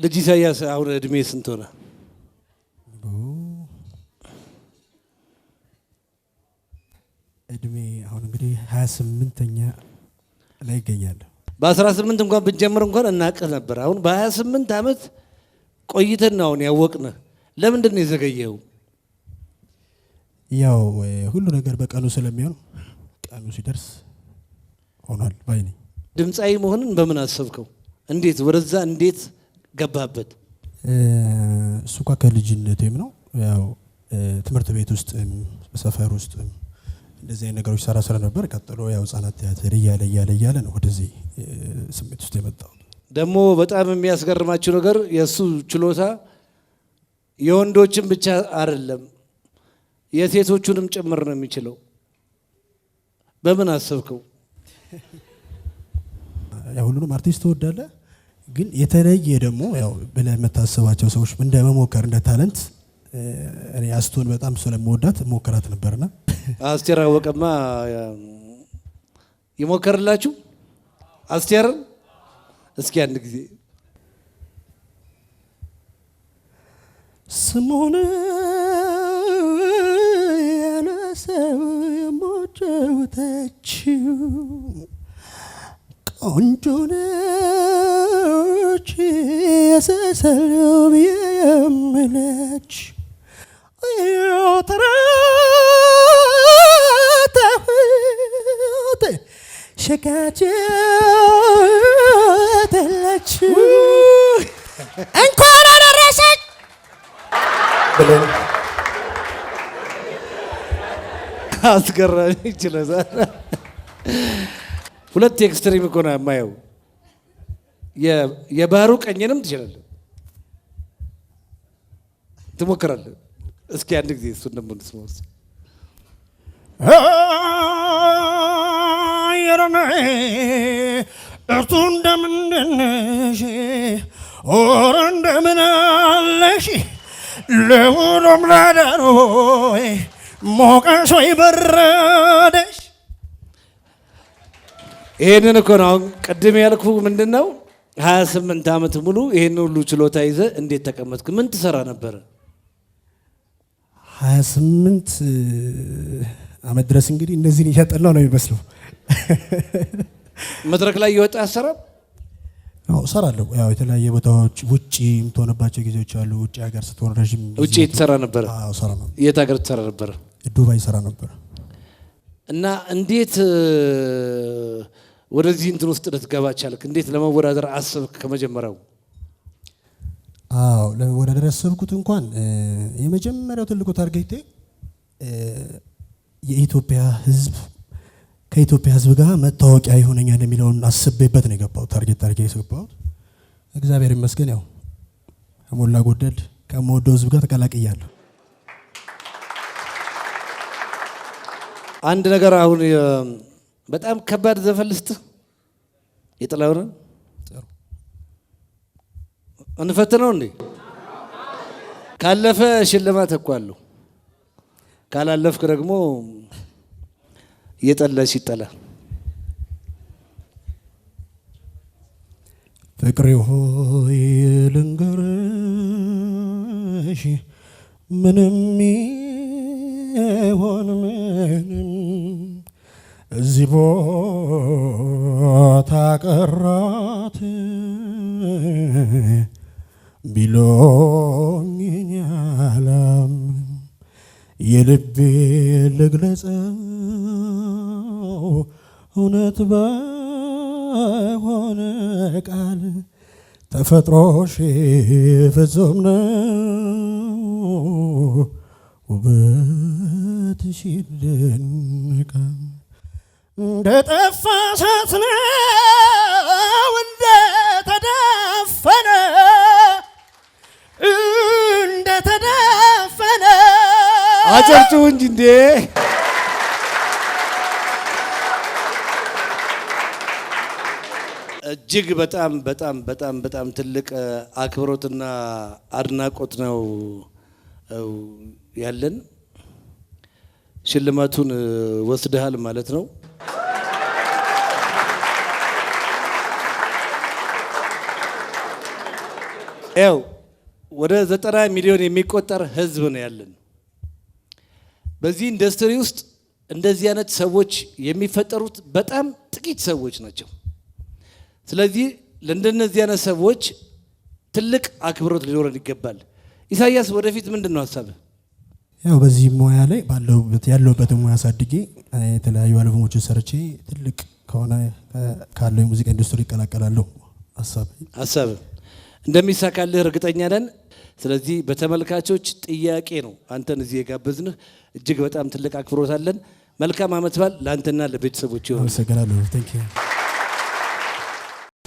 ልጅ ኢሳያስ አሁን እድሜ ስንት ሆነ? እድሜ አሁን እንግዲህ 28ኛ ላይ ይገኛል። በ18 እንኳን ብንጀምር እንኳን እናቅህ ነበር። አሁን በ28 ዓመት ቆይተን ነው አሁን ያወቅነ። ለምንድን ነው የዘገየው? ያው ሁሉ ነገር በቀኑ ስለሚሆን ቀኑ ሲደርስ ሆኗል ባይ ነኝ። ድምፃዊ መሆንን በምን አሰብከው? እንዴት ወደዛ እንዴት ገባበት? እሱ እንኳን ከልጅነቴም ነው። ያው ትምህርት ቤት ውስጥ በሰፈር ውስጥ እንደዚህ ነገሮች ሰራ ነበር። ቀጥሎ ያው ህፃናት ቲያትር እያለ ነው ወደዚህ ስሜት ውስጥ የመጣው። ደግሞ በጣም የሚያስገርማችሁ ነገር የእሱ ችሎታ የወንዶችን ብቻ አይደለም የሴቶቹንም ጭምር ነው የሚችለው። በምን አሰብከው? ያው ሁሉንም አርቲስት ተወዳለ፣ ግን የተለየ ደግሞ ያው ብለህ የምታስባቸው ሰዎች እንደመሞከር እንደ ታለንት እኔ አስቶን በጣም ስለምወዳት ሞከራት ነበርና አስቴር አወቀማ ይሞከርላችሁ አስቴር እስኪ አንድ ጊዜ ስሙን ያነሰው የሞተችው ቆንጆ ነች የሰሰለው የምለች ሸጋጀተለች እንኳን አደረሰች ብለን አስገራሚ ይችላል። ሁለት ኤክስትሪም እኮ ነው የማየው። የባህሩ ቀኝንም ትችላለህ፣ ትሞክራለህ። እስኪ አንድ ጊዜ እሱ እንደምንስማው አየረኔ እርቱ እንደምንድነሽ ኦረ እንደምን አለሽ ለውሎም ላዳሮይ ሞቀሽ ወይ በረደሽ። ይሄንን እኮ ነው አሁን ቅድም ያልኩ። ምንድን ነው 28 ዓመት ሙሉ ይሄን ሁሉ ችሎታ ይዘ እንዴት ተቀመጥክ? ምን ትሰራ ነበረ? 28 ዓመት ድረስ እንግዲህ እነዚህን እያጠላው ነው የሚመስለው። መድረክ ላይ እየወጣ አሰራም? አዎ እሰራለሁ። ያው የተለያየ ቦታዎች ውጪ የምትሆንባቸው ጊዜዎች አሉ። ውጪ ሀገር ስትሆን ረጅም ውጪ ትሰራ ነበር? አዎ እሰራ ነበር። የት ሀገር ትሰራ ነበር? ዱባይ እሰራ ነበር። እና እንዴት ወደዚህ እንትን ውስጥ ልትገባ ቻልክ? እንዴት ለመወዳደር አሰብክ ከመጀመሪያው? አዎ ለመወዳደር ያሰብኩት እንኳን የመጀመሪያው ትልቁ ታርጌቴ የኢትዮጵያ ሕዝብ ከኢትዮጵያ ሕዝብ ጋር መታወቂያ ይሆነኛል የሚለውን አስቤበት ነው የገባሁት። ታርጌት የገባሁት እግዚአብሔር ይመስገን ያው ከሞላ ጎደል ከመወደው ሕዝብ ጋር ተቀላቅያለሁ። አንድ ነገር አሁን በጣም ከባድ ዘፈን ልስጥህ። የጥላሁንን እንፈትነው እንዴ? ካለፈ ሽልማት እኮ አለው፣ ካላለፍክ ደግሞ የጠላሽ ይጠላ። ፍቅሬ ሆይ ልንገርሽ ምንም ይሆን ምንም እዚህ ቦታ ቀራት ቢሎኝ ያላም የልቤ ልግለጸው እውነት በሆነ ቃል ተፈጥሮሽ ፍጹም ነው ውበትሽ ይደንቃል። እንደ ጠፋ እሳት ነው እንደ ተደፈነ አጨብጭቡ እንጂ እንዴ! እጅግ በጣም በጣም በጣም በጣም ትልቅ አክብሮትና አድናቆት ነው ያለን። ሽልማቱን ወስደሃል ማለት ነው። ያው ወደ 90 ሚሊዮን የሚቆጠር ህዝብ ነው ያለን። በዚህ ኢንዱስትሪ ውስጥ እንደዚህ አይነት ሰዎች የሚፈጠሩት በጣም ጥቂት ሰዎች ናቸው። ስለዚህ ለእንደነዚህ አይነት ሰዎች ትልቅ አክብሮት ሊኖረን ይገባል። ኢሳያስ ወደፊት ምንድነው ሐሳብ? ያው በዚህ ሙያ ላይ ያለውበት ሙያ አሳድጌ የተለያዩ አልበሞችን ሰርቼ ትልቅ ከሆነ ካለው የሙዚቃ ኢንዱስትሪ ይቀላቀላለሁ ሐሳብ እንደሚሳካልህ እርግጠኛ ነን። ስለዚህ በተመልካቾች ጥያቄ ነው አንተን እዚህ የጋበዝንህ። እጅግ በጣም ትልቅ አክብሮት አለን። መልካም ዓመት በዓል ለአንተና ለቤተሰቦች ይሁን። አመሰግናለሁ።